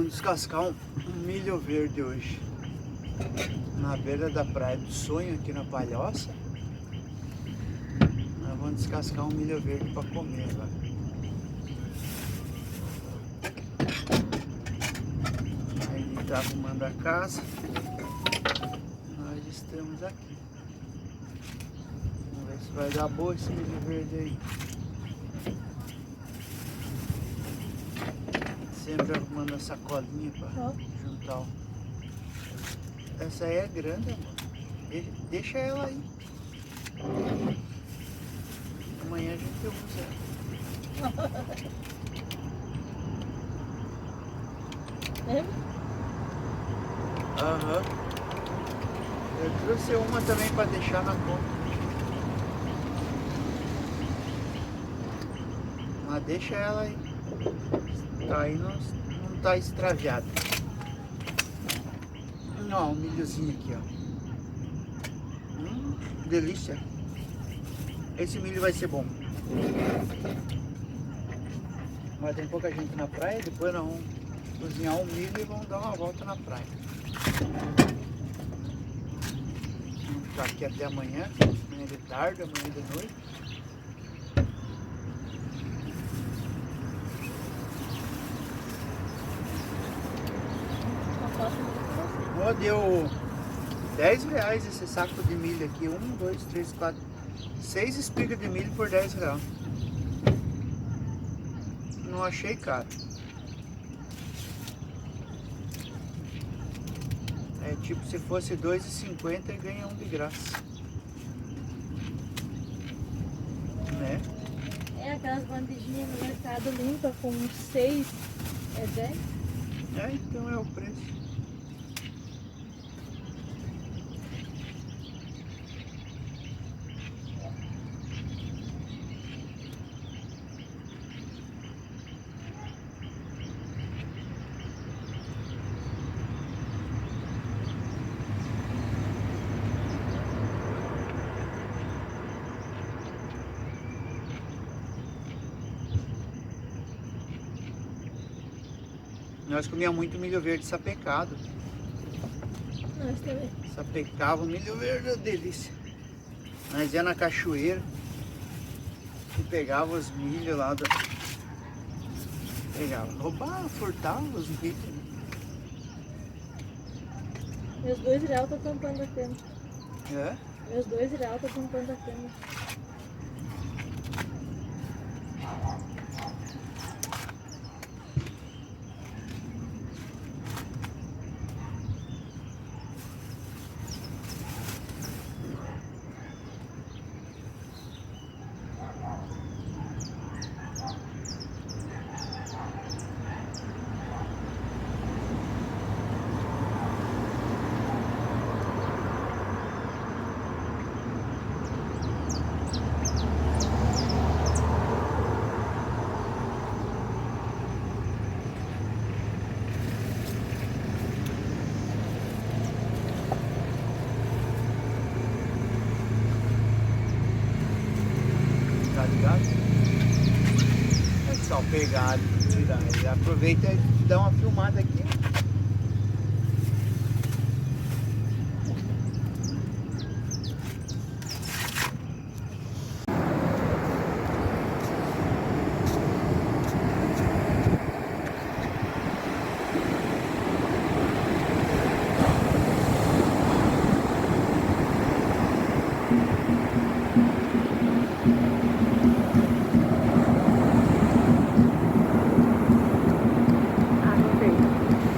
Vamos descascar um milho verde hoje. Na beira da Praia do Sonho, aqui na Palhoça. Nós vamos descascar um milho verde para comer lá. Aí ele tá arrumando a casa. Nós estamos aqui. Vamos ver se vai dar boa esse milho verde aí. Sempre arrumando a sacolinha para juntar. Essa aí é grande, amor. Deixa ela aí. Amanhã a gente usa ela. É? Aham. Eu trouxe uma também para deixar na conta. Mas deixa ela aí. Tá aí, não tá extraviado. Ó, um milhozinho aqui, ó. Delícia. Esse milho vai ser bom. Mas tem pouca gente na praia, depois nós vamos cozinhar um milho e vamos dar uma volta na praia. Vamos ficar aqui até amanhã, amanhã de tarde, amanhã de noite. Oh, deu R$10 esse saco de milho aqui. 1, 2, 3, 4, 6 espigas de milho por R$10. Não achei caro. É tipo se fosse R$2,50 e ganha um de graça. Né? É aquelas bandejinhas no mercado limpa com 6, é 10? É, então é o preço. Nós comíamos muito milho verde sapecado. Nós também. Sapecava o milho verde, é delícia. Nós ia na cachoeira e pegava os milhos lá da... Pegava, roubava, furtava os milhos. Meus R$2 estão tampando a cama. É? Meus R$2 estão tampando a cama. Tá ligado? É só pegar e tirar. Ele aproveita e dá uma filmada aqui. Ah, não sei.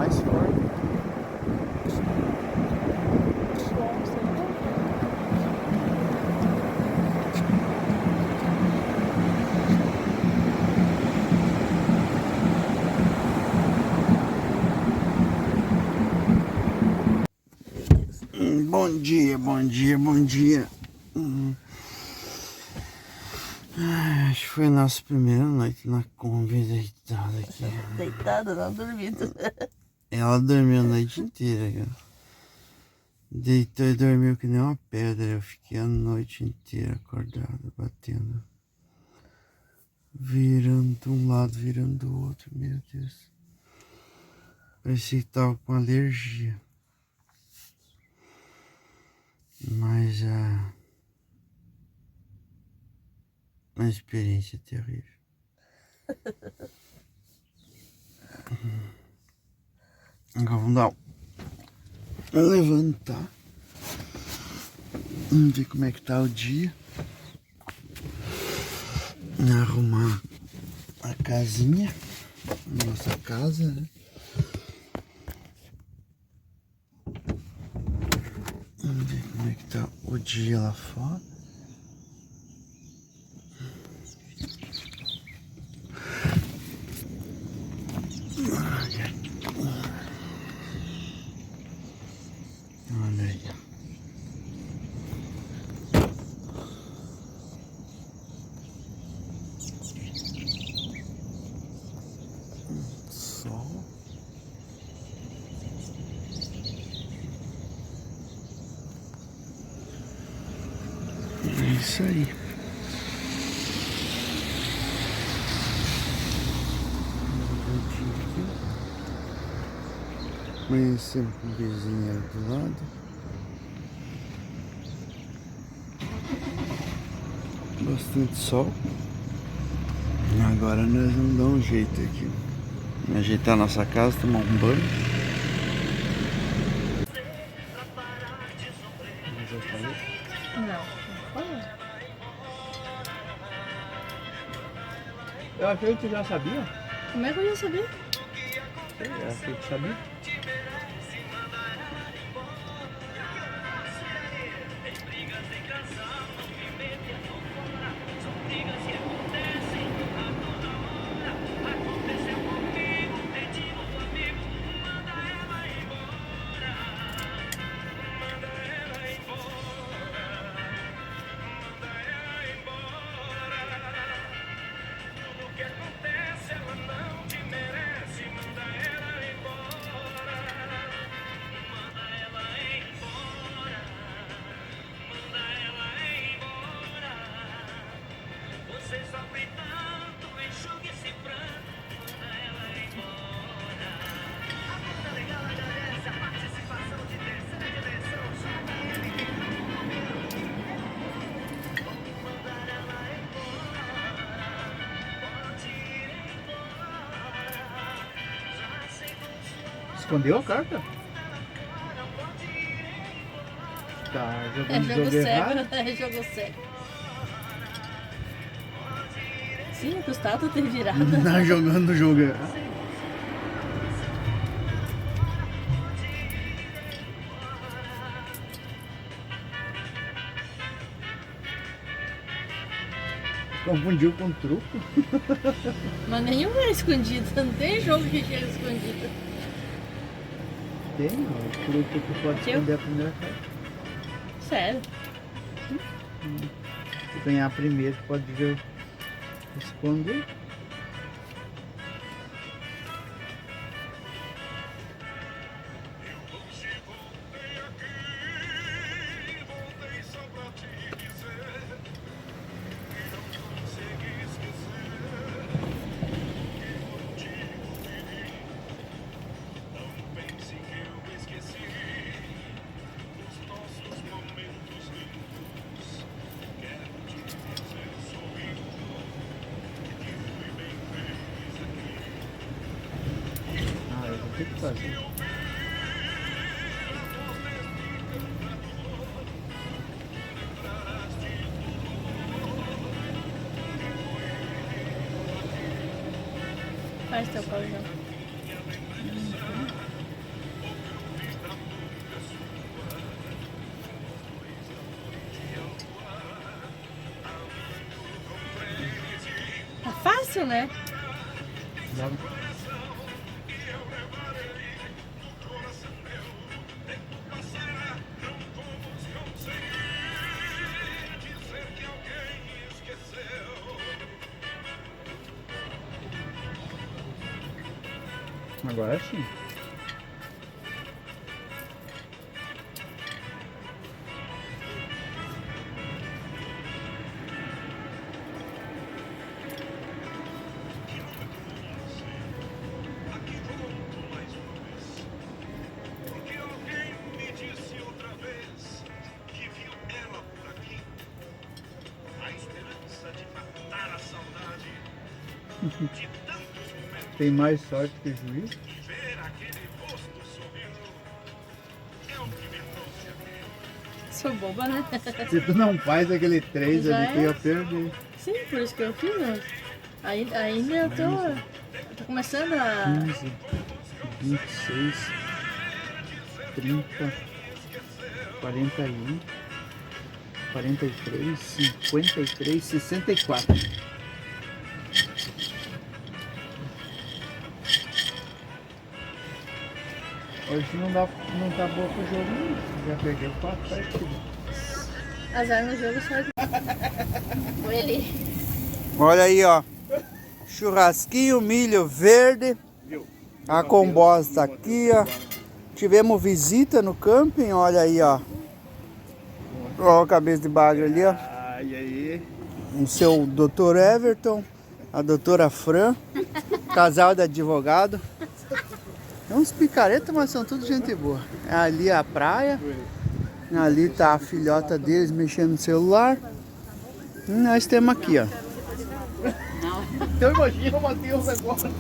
mais forte. Bom, sei lá. Bom dia, bom dia, bom dia. Acho que foi a nossa primeira noite na Kombi deitada aqui. Deitada, não dormindo. Ela dormiu a noite inteira, cara. Deitou e dormiu que nem uma pedra. Eu fiquei a noite inteira acordado, batendo. Virando de um lado, virando do outro, meu Deus. Parecia que tava com alergia. Mas uma experiência terrível. Agora vamos dar um levantar. Vamos ver como é que tá o dia. Arrumar a casinha. Nossa casa, né? Vamos ver como é que tá o dia lá fora. Olha aí. Sol. É isso aí. Amanhecemos com o vizinho ali do lado. Bastante sol. Agora nós vamos dar um jeito aqui. Ajeitar nossa casa, tomar um banho. Não. Olha. Eu achei que tu já sabia. Como é que eu ia saber? Eu achei que sabia. Escondeu a carta? Tá É jogando jogo jogo errado. cego, é jogo cego. Sim, custado ter virado. Tá jogando o jogo errado. Confundiu com truco. Mas nenhum é escondido, não tem jogo que chega escondido. Tem, ó, o truco que pode Que esconder a primeira carta. Sério. Se ganhar a primeira, pode ver esconder. Eu vou ter que fazer. Faz teu pauzão. isso, né? Agora sim. Tem mais sorte que juiz? Sou boba, né? Se tu não faz aquele 3 Já ali, tu é. ia perder. Sim, por isso que eu fiz, né? Ainda eu tô começando a... 15, 26, 30, 41, 43, 53, 64. Hoje não tá boa pro jogo, não. Já perdeu 4 partidas. Azar no jogo só foi ele. Olha aí, ó. Churrasquinho, milho verde. A Combosa tá aqui, ó. Tivemos visita no camping, olha aí, ó. Ó a cabeça de bagre ali, ó. Ai, aí. O seu Dr. Everton, a doutora Fran, casal de advogado. É uns picaretas, mas são tudo gente boa. É ali a praia. Ali tá a filhota deles mexendo no celular. E nós temos aqui, ó. Então imagina o Matheus agora.